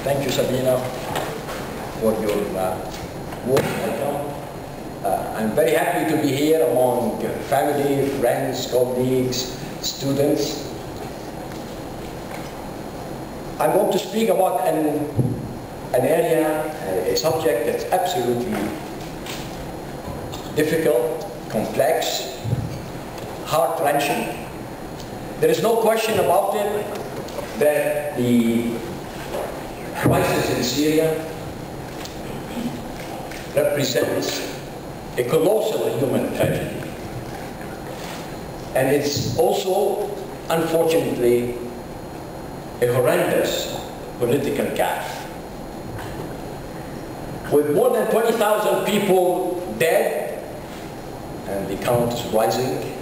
Thank you, Sabina, for your warm welcome. I'm very happy to be here among family, friends, colleagues, students. I'm going to speak about an area, a subject that's absolutely difficult, complex, heart-wrenching. There is no question about it that the crisis in Syria represents a colossal human tragedy. And it's also, unfortunately, a horrendous political gaffe. With more than 20,000 people dead, and the count is rising,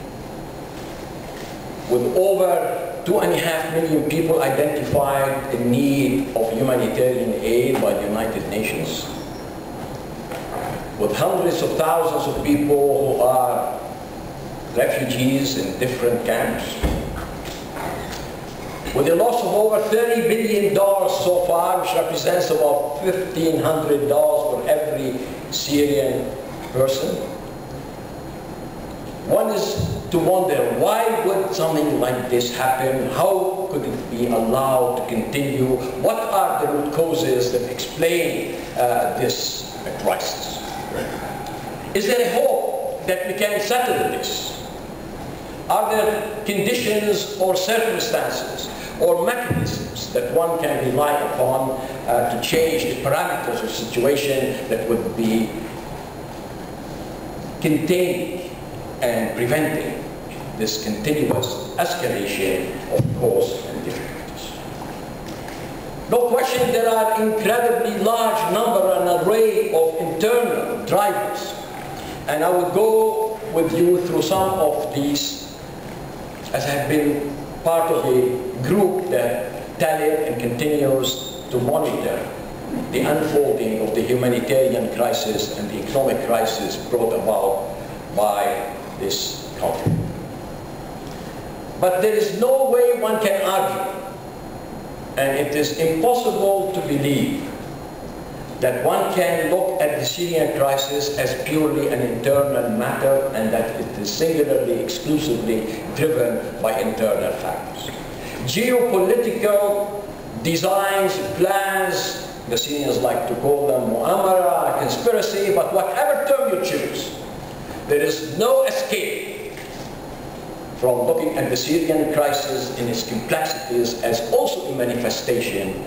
with over 2.5 million people identified in need of humanitarian aid by the United Nations, with hundreds of thousands of people who are refugees in different camps, with a loss of over $30 billion so far, which represents about $1,500 for every Syrian person. One is to wonder, why would something like this happen? How could it be allowed to continue? What are the root causes that explain this crisis? Is there a hope that we can settle this? Are there conditions or circumstances or mechanisms that one can rely upon to change the parameters of the situation that would be containing and preventing this continuous escalation of costs and difficulties? No question, there are incredibly large number and array of internal drivers, and I will go with you through some of these, as I have been part of a group that tallied and continues to monitor the unfolding of the humanitarian crisis and the economic crisis brought about by this conflict. But there is no way one can argue, and it is impossible to believe that one can look at the Syrian crisis as purely an internal matter and that it is singularly, exclusively driven by internal factors. Geopolitical designs, plans, the Syrians like to call them mu'amara, conspiracy, but whatever term you choose, there is no escape from looking at the Syrian crisis in its complexities as also a manifestation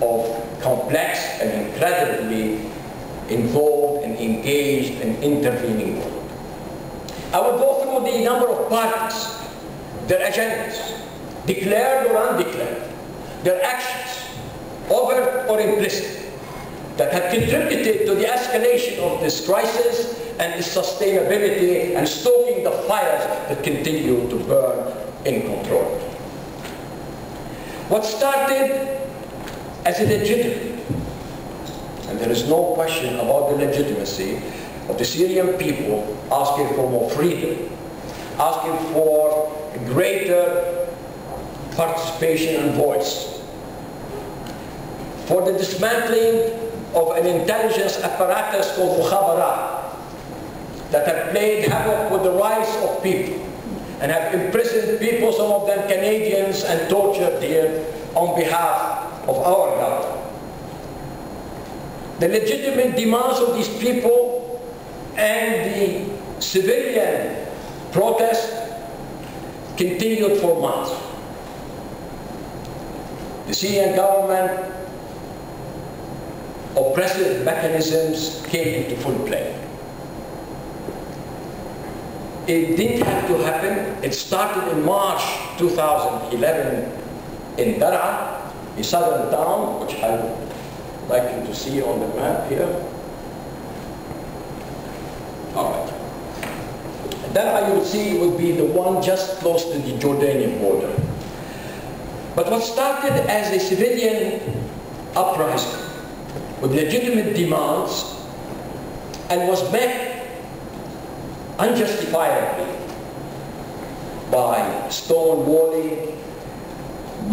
of complex and incredibly involved and engaged and intervening world. I will go through the number of parties, their agendas, declared or undeclared, their actions, overt or implicit, that have contributed to the escalation of this crisis and its sustainability and stoking the fires that continue to burn uncontrollably. What started as a legitimate, and there is no question about the legitimacy of the Syrian people asking for more freedom, asking for greater participation and voice, for the dismantling of an intelligence apparatus called mukhabarat that have played havoc with the rights of people and have imprisoned people, some of them Canadians, and tortured here on behalf of our government. The legitimate demands of these people and the civilian protest continued for months. The Syrian government oppressive mechanisms came into full play. It didn't have to happen. It started in March 2011 in Dar'a, a southern town, which I would like you to see on the map here. All right. Dar'a, you will see, would be the one just close to the Jordanian border. But what started as a civilian uprising with legitimate demands and was met unjustifiably by stonewalling,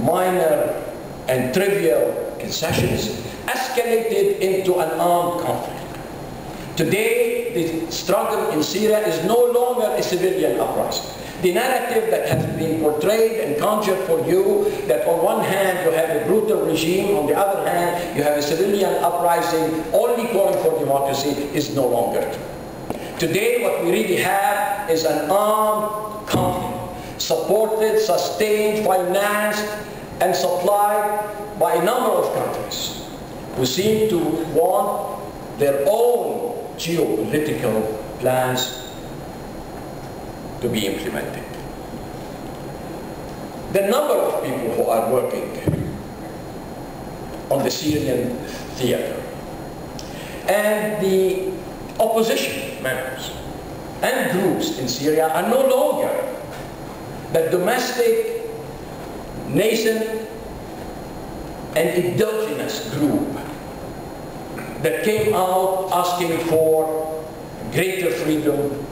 minor and trivial concessions, escalated into an armed conflict. Today, the struggle in Syria is no longer a civilian uprising. The narrative that has been portrayed and conjured for you, that on one hand you have a brutal regime, on the other hand you have a civilian uprising only calling for democracy, is no longer true. Today what we really have is an armed conflict, supported, sustained, financed, and supplied by a number of countries who seem to want their own geopolitical plans to be implemented. The number of people who are working on the Syrian theater and the opposition members and groups in Syria are no longer the domestic, nascent, and endogenous group that came out asking for greater freedom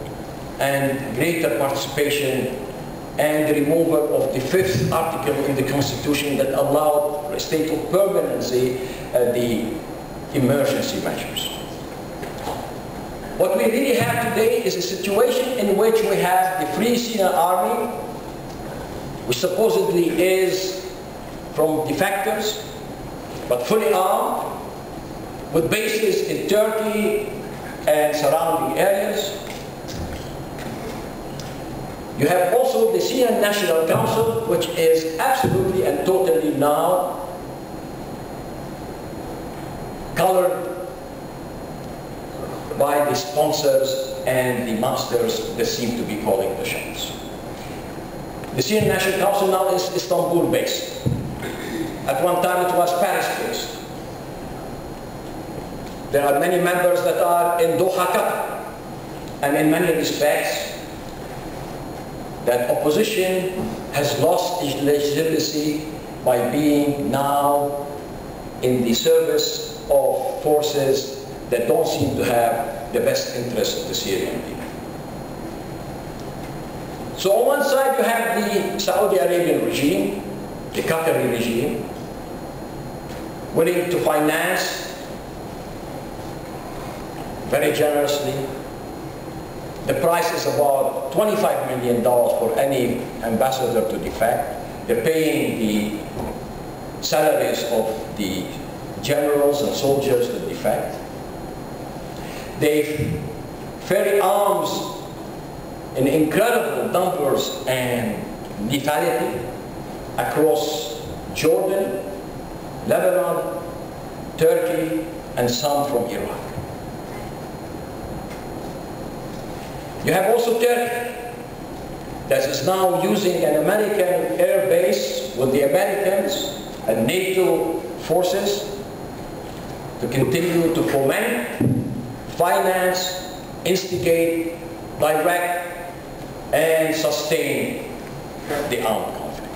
and greater participation and the removal of the 5th article in the Constitution that allowed a state of permanency the emergency measures. What we really have today is a situation in which we have the Free Syrian Army, which supposedly is from defectors, but fully armed, with bases in Turkey and surrounding areas. You have also the Syrian National Council, which is absolutely and totally now colored by the sponsors and the masters that seem to be calling the shots. The Syrian National Council now is Istanbul-based. At one time it was Paris-based. There are many members that are in Doha, Qatar, and in many respects that opposition has lost its legitimacy by being now in the service of forces that don't seem to have the best interest of the Syrian people. So on one side you have the Saudi Arabian regime, the Qatari regime, willing to finance very generously. The price is about $25 million for any ambassador to defect. They're paying the salaries of the generals and soldiers to defect. They ferry arms in incredible numbers and lethality across Jordan, Lebanon, Turkey, and some from Iraq. You have also Turkey that is now using an American air base with the Americans and NATO forces to continue to foment, finance, instigate, direct, and sustain the armed conflict.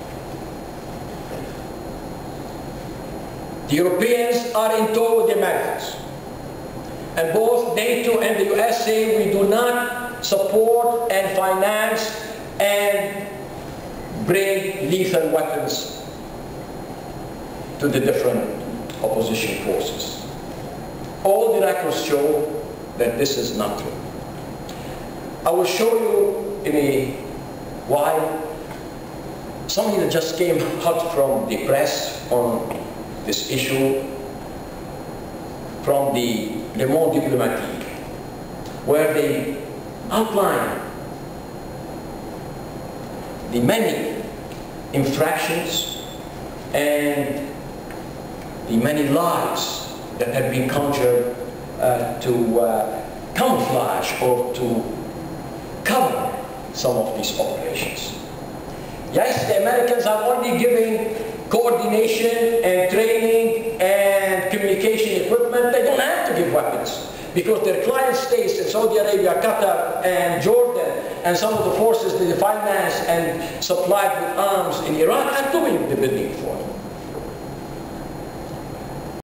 The Europeans are in tow with the Americans. And both NATO and the US say we do not support and finance and bring lethal weapons to the different opposition forces. All the records show that this is not true. I will show you in a while something that just came hot from the press on this issue from the Le Monde Diplomatique, where they outline the many infractions and the many lies that have been conjured to camouflage or to cover some of these operations. Yes, the Americans are only giving coordination and training and communication equipment. They don't have to give weapons, because their client states in Saudi Arabia, Qatar, and Jordan, and some of the forces that they finance and supplied with arms in Iraq are doing the bidding for them.